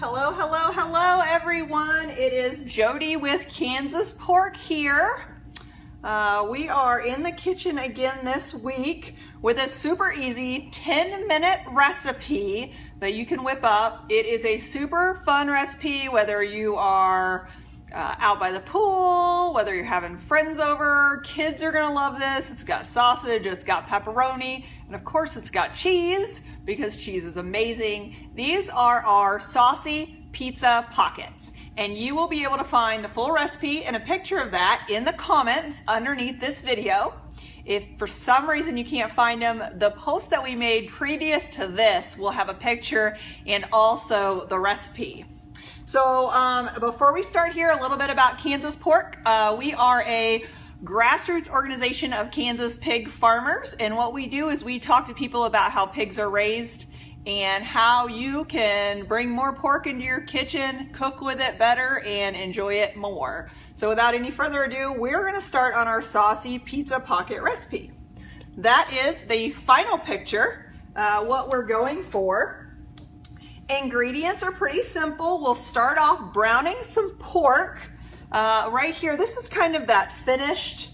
Hello, hello, hello everyone. It is Jody with Kansas Pork here. We are in the kitchen again this week with a super easy 10-minute recipe that you can whip up. It is a super fun recipe whether you are out by the pool, whether you're having friends over. Kids are gonna love this. It's got sausage, it's got pepperoni, and of course it's got cheese because cheese is amazing. These are our Saucy pizza pockets, and you will be able to find the full recipe and a picture of that in the comments underneath this video. If for some reason you can't find them, the post that we made previous to this will have a picture and also the recipe. So before we start here, a little bit about Kansas Pork. We are a grassroots organization of Kansas pig farmers, and what we do is we talk to people about how pigs are raised and how you can bring more pork into your kitchen, cook with it better, and enjoy it more. So without any further ado, we're gonna start on our Saucy pizza pocket recipe. That is the final picture, what we're going for. Ingredients are pretty simple. We'll start off browning some pork. Right here, this is kind of that finished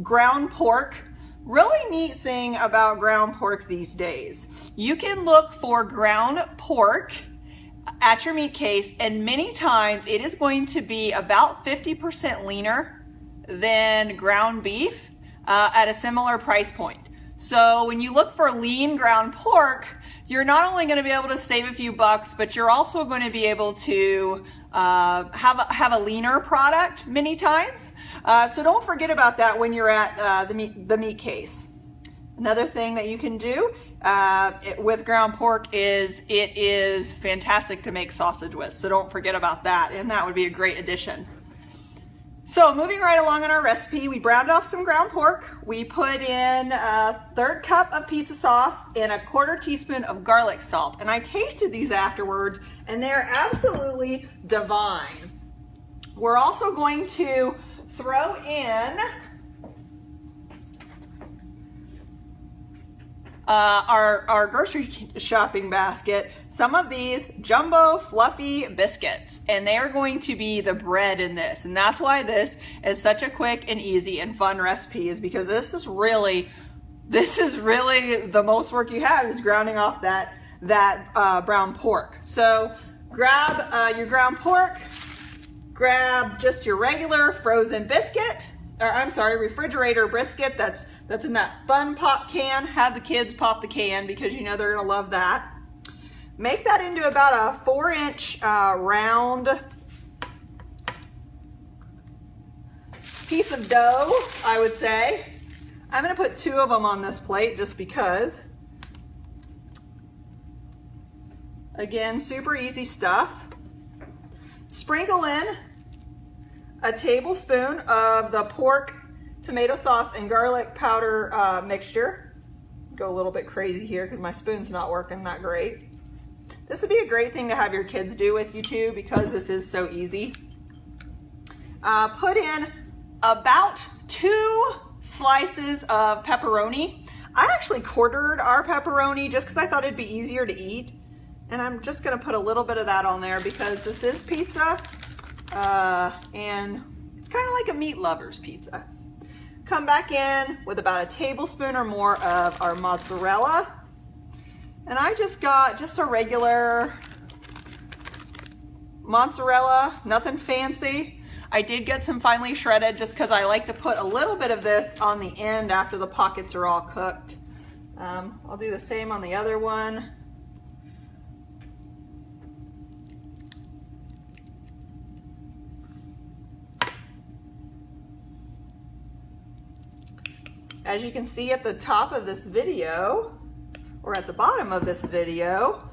ground pork. Really neat thing about ground pork these days. You can look for ground pork at your meat case, and many times it is going to be about 50% leaner than ground beef at a similar price point. So when you look for lean ground pork, you're not only going to be able to save a few bucks, but you're also going to be able to have a leaner product many times. So don't forget about that when you're at the meat case. Another thing that you can do with ground pork is it is fantastic to make sausage with. So don't forget about that, and that would be a great addition. So moving right along in our recipe, we browned off some ground pork. We put in a 1/3 cup of pizza sauce and a 1/4 teaspoon of garlic salt. And I tasted these afterwards, and they're absolutely divine. We're also going to throw in our grocery shopping basket, some of these jumbo fluffy biscuits, and they are going to be the bread in this. And that's why this is such a quick and easy and fun recipe, is because this is really the most work you have is grounding off that brown pork. So grab your ground pork, grab just your regular frozen biscuit, or I'm sorry, refrigerator biscuit that's in that fun pop can. Have the kids pop the can because you know they're gonna love that. Make that into about a 4-inch round piece of dough, I would say. I'm gonna put 2 of them on this plate just because. Again, super easy stuff. Sprinkle in a tablespoon of the pork, tomato sauce, and garlic powder mixture. Go a little bit crazy here because my spoon's not working that great. This would be a great thing to have your kids do with you too because this is so easy. Put in about 2 slices of pepperoni. I actually quartered our pepperoni just because I thought it'd be easier to eat. And I'm just gonna put a little bit of that on there because this is pizza. And it's kind of like a meat lover's pizza. Come back in with about a tablespoon or more of our mozzarella. And I just got a regular mozzarella, nothing fancy. I did get some finely shredded just because I like to put a little bit of this on the end after the pockets are all cooked. I'll do the same on the other one. As you can see at the top of this video, or at the bottom of this video,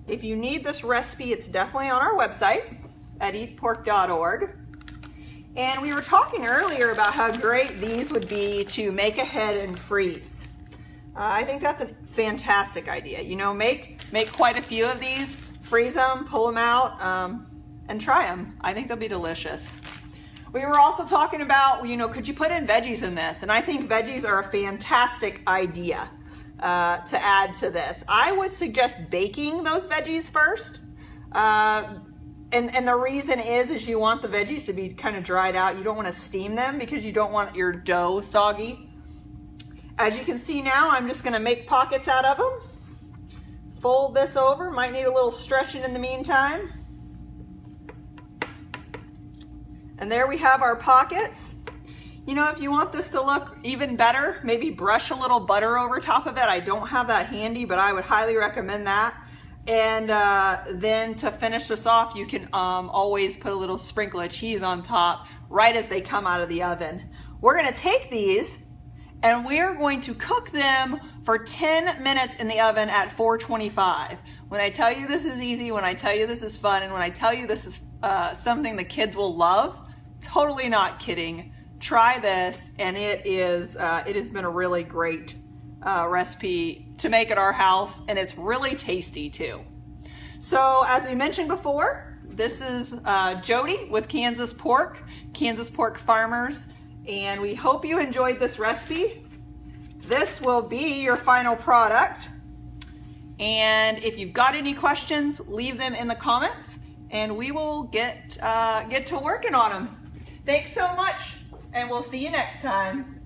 if you need this recipe, it's definitely on our website at eatpork.org. And we were talking earlier about how great these would be to make ahead and freeze. I think that's a fantastic idea. You know, make quite a few of these, freeze them, pull them out, and try them. I think they'll be delicious. We were also talking about, you know, could you put in veggies in this? And I think veggies are a fantastic idea. to add to this. I would suggest baking those veggies first. And the reason is you want the veggies to be kind of dried out. You don't want to steam them because you don't want your dough soggy. As you can see now, I'm just going to make pockets out of them. Fold this over. Might need a little stretching in the meantime. And there we have our pockets. You know, if you want this to look even better, maybe brush a little butter over top of it. I don't have that handy, but I would highly recommend that. And then to finish this off, you can always put a little sprinkle of cheese on top right as they come out of the oven. We're gonna take these and we're going to cook them for 10 minutes in the oven at 425. When I tell you this is easy, when I tell you this is fun, and when I tell you this is something the kids will love, totally not kidding. Try this, and it has been a really great recipe to make at our house, and it's really tasty too. So as we mentioned before, this is Jody with Kansas Pork Farmers, and we hope you enjoyed this recipe. This will be your final product, and if you've got any questions, leave them in the comments, and we will get to working on them. Thanks so much, and we'll see you next time.